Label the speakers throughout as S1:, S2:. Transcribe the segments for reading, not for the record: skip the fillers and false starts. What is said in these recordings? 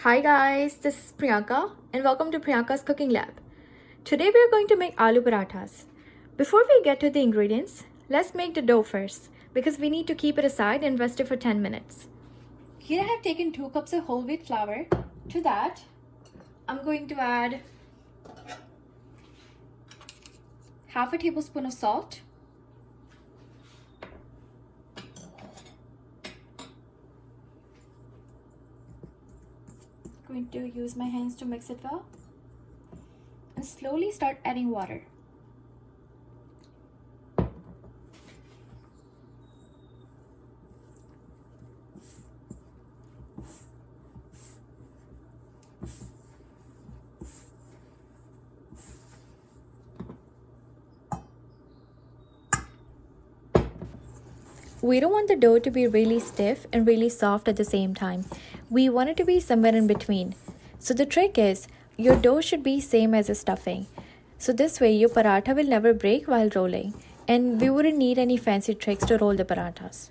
S1: Hi guys, this is Priyanka and welcome to Priyanka's Cooking Lab. Today we are going to make aloo parathas. Before we get to the ingredients, let's make the dough first because we need to keep it aside and rest it for 10 minutes. Here I have taken 2 cups of whole wheat flour. To that, I'm going to add half a tablespoon of salt, going to use my hands to mix it well and slowly start adding water. We don't want the dough to be really stiff and really soft at the same time. We want it to be somewhere in between. So the trick is, your dough should be same as the stuffing. So this way your paratha will never break while rolling. And we wouldn't need any fancy tricks to roll the parathas.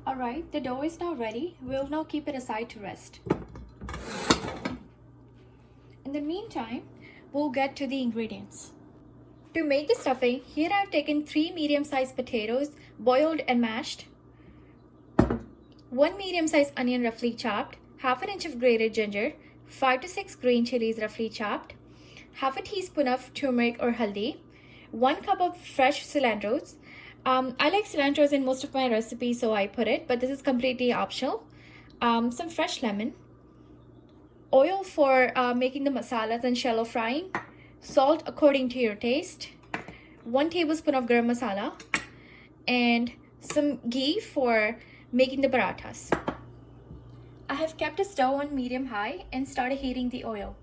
S1: Alright, the dough is now ready. We'll now keep it aside to rest. In the meantime, we'll get to the ingredients. To make the stuffing, here I've taken 3 medium-sized potatoes, boiled and mashed, 1 medium-sized onion roughly chopped, half an inch of grated ginger, 5 to 6 green chilies roughly chopped, half a teaspoon of turmeric or haldi, 1 cup of fresh cilantros. I like cilantros in most of my recipes, so I put it, but this is completely optional. Some fresh lemon, oil for making the masalas and shallow frying, salt according to your taste, 1 tablespoon of garam masala, and some ghee for making the parathas. I have kept the stove on medium-high and started heating the oil.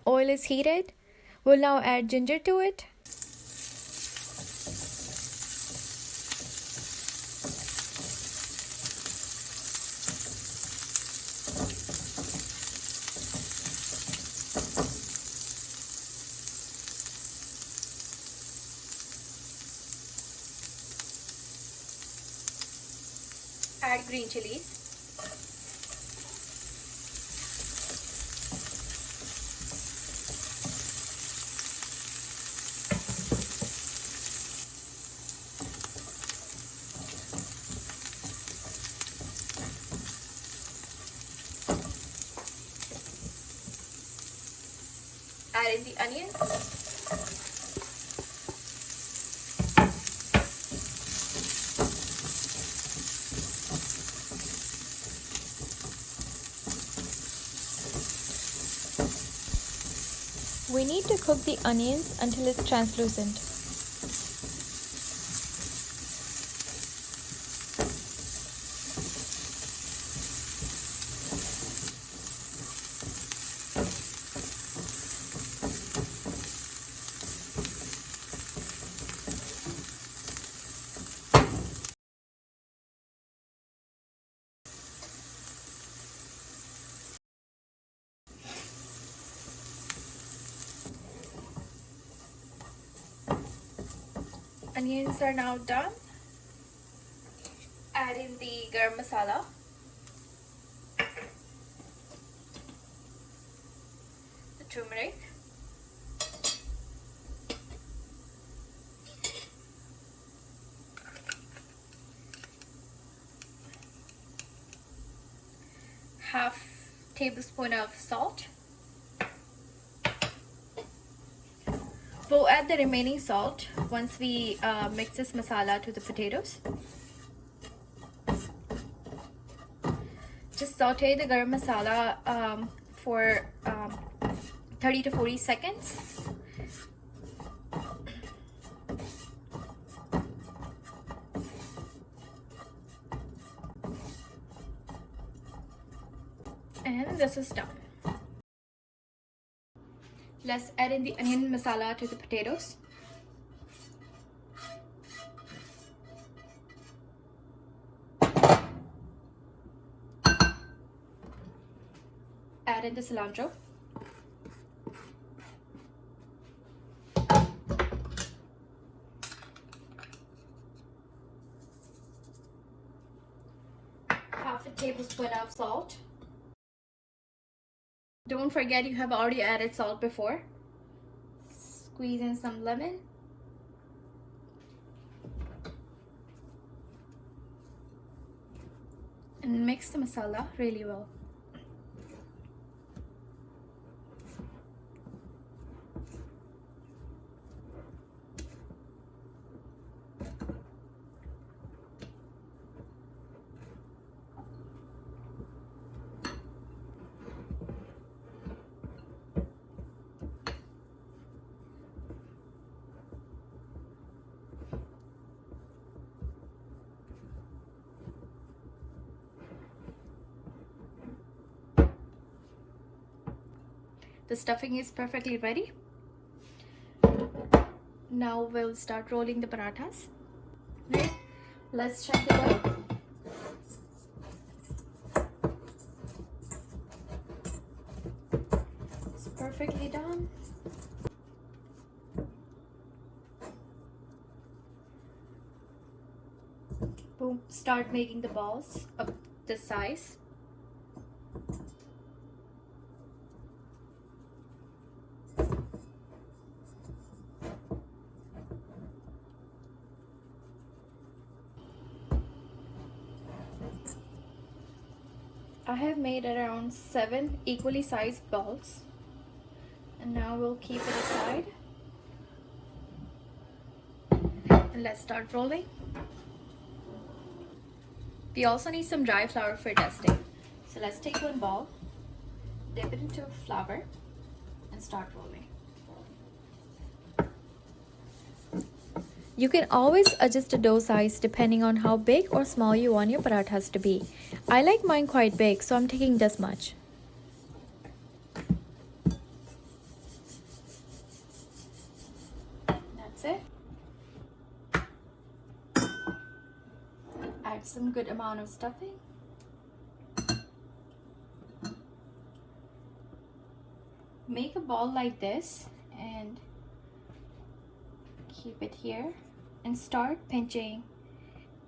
S1: Oil is heated. We'll now add ginger to it. Add green chilies. Add in the onions. We need to cook the onions until it's translucent. Onions are now done. Add in the garam masala, the turmeric, half tablespoon of salt. We'll add the remaining salt once we mix this masala to the potatoes. Just saute the garam masala for 30 to 40 seconds. And this is done. Let's add in the onion masala to the potatoes. Add in the cilantro. Half a tablespoon of salt. Don't forget you have already added salt before. Squeeze in some lemon. And mix the masala really well. The stuffing is perfectly ready. Now we'll start rolling the parathas. Right. Let's check the dough. It's perfectly done. Boom. Start making the balls of this size. I have made around 7 equally sized balls, and now we'll keep it aside and let's start rolling. We also need some dry flour for dusting, so let's take one ball, dip it into flour and start rolling. You can always adjust the dough size depending on how big or small you want your parathas to be. I like mine quite big, so I'm taking this much. That's it. Add some good amount of stuffing. Make a ball like this and keep it here and start pinching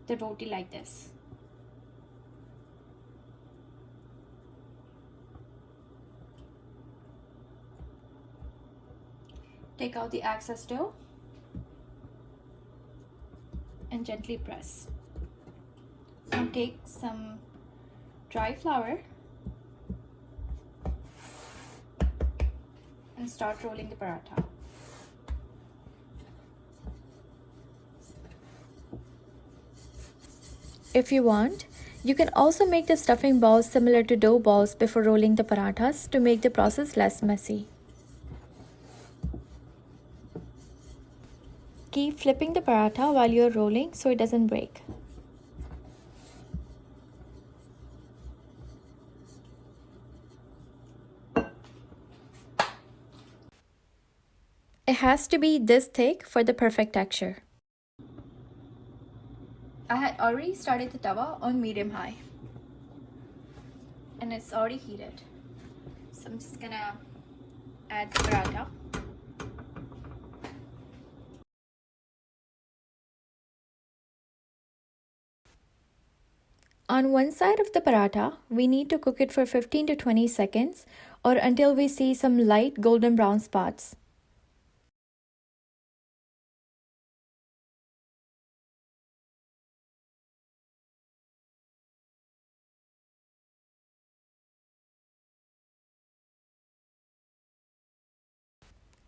S1: the roti like this. Take out the excess dough and gently press. And take some dry flour and start rolling the paratha. If you want, you can also make the stuffing balls similar to dough balls before rolling the parathas to make the process less messy. Keep flipping the paratha while you're rolling so it doesn't break. It has to be this thick for the perfect texture. I had already started the tawa on medium high and it's already heated. So I'm just gonna add the paratha. On one side of the paratha, we need to cook it for 15 to 20 seconds or until we see some light golden brown spots.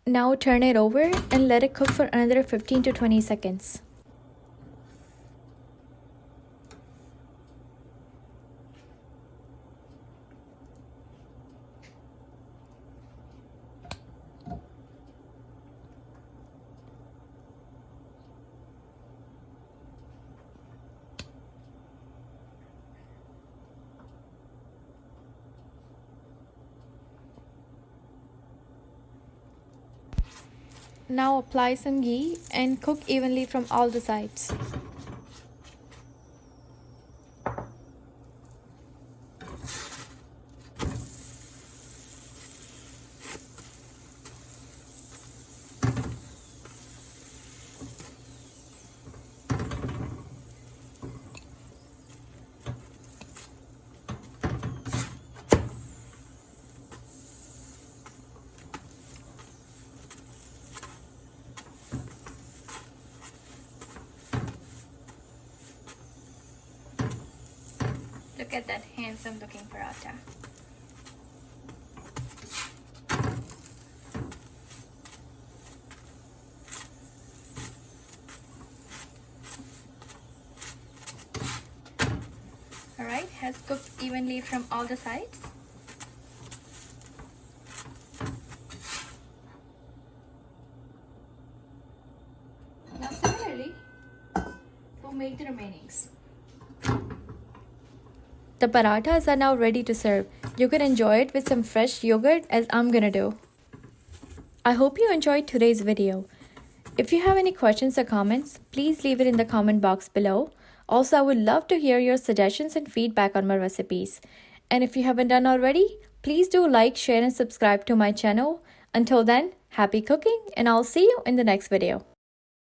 S1: Now turn it over and let it cook for another 15 to 20 seconds. Now apply some ghee and cook evenly from all the sides. Look at that handsome looking paratha. Alright, has cooked evenly from all the sides. Now similarly, we'll make the remainings. The parathas are now ready to serve. You can enjoy it with some fresh yogurt as I'm gonna do. I hope you enjoyed today's video. If you have any questions or comments, please leave it in the comment box below. Also, I would love to hear your suggestions and feedback on my recipes. And if you haven't done already, please do like, share and subscribe to my channel. Until then, happy cooking and I'll see you in the next video.